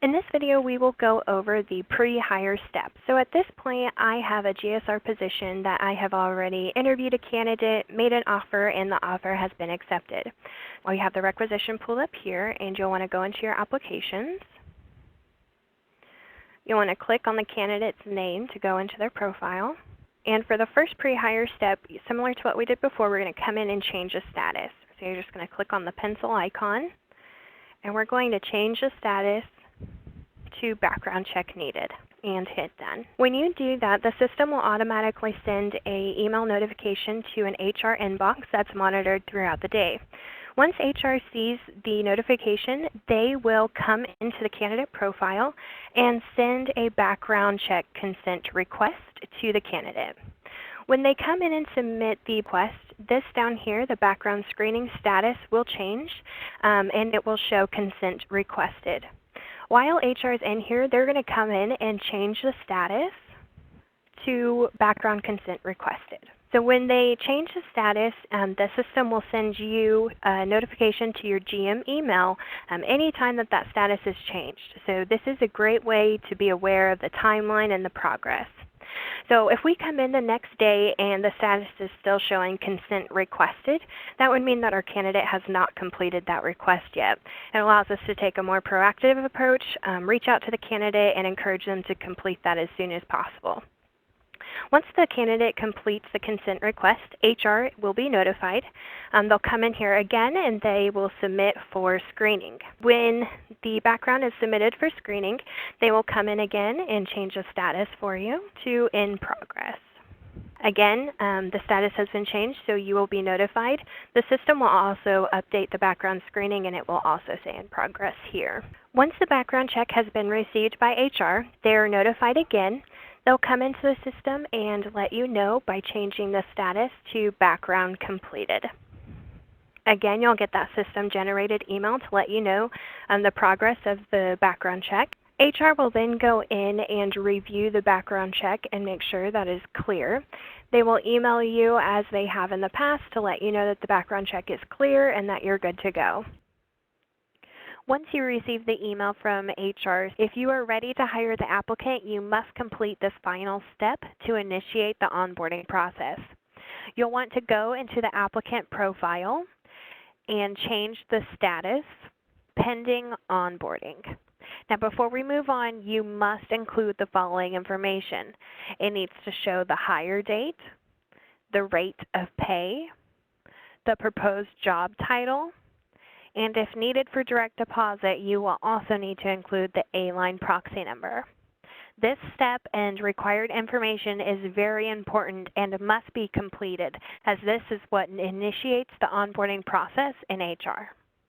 In this video, we will go over the pre-hire steps. So at this point, I have a GSR position that I have already interviewed a candidate, made an offer, and the offer has been accepted. Well, you have the requisition pulled up here, and you'll want to go into your applications. You'll want to click on the candidate's name to go into their profile. And for the first pre-hire step, similar to what we did before, we're going to come in and change the status. So you're just going to click on the pencil icon, and we're going to change the status to background check needed and hit done. When you do that, the system will automatically send an email notification to an HR inbox that's monitored throughout the day. Once HR sees the notification, they will come into the candidate profile and send a background check consent request to the candidate. When they come in and submit the request, this down here, the background screening status, will change and it will show consent requested. While HR is in here, they're going to come in and change the status to background consent requested. So when they change the status, the system will send you a notification to your GM email anytime that that status is changed. So this is a great way to be aware of the timeline and the progress. So if we come in the next day and the status is still showing consent requested, that would mean that our candidate has not completed that request yet. It allows us to take a more proactive approach, reach out to the candidate, and encourage them to complete that as soon as possible. Once the candidate completes the consent request, HR will be notified. They'll come in here again and they will submit for screening. When the background is submitted for screening, they will come in again and change the status for you to in progress. Again, the status has been changed, so you will be notified. The system will also update the background screening, and it will also say in progress here. Once the background check has been received by HR, they are notified again. They'll come into the system and let you know by changing the status to background completed. Again, you'll get that system-generated email to let you know the progress of the background check. HR will then go in and review the background check and make sure that is clear. They will email you as they have in the past to let you know that the background check is clear and that you're good to go. Once you receive the email from HR, if you are ready to hire the applicant, you must complete this final step to initiate the onboarding process. You'll want to go into the applicant profile and change the status pending onboarding. Now, before we move on, you must include the following information. It needs to show the hire date, the rate of pay, the proposed job title, and if needed for direct deposit, you will also need to include the A-line proxy number. This step and required information is very important and must be completed, as this is what initiates the onboarding process in HR.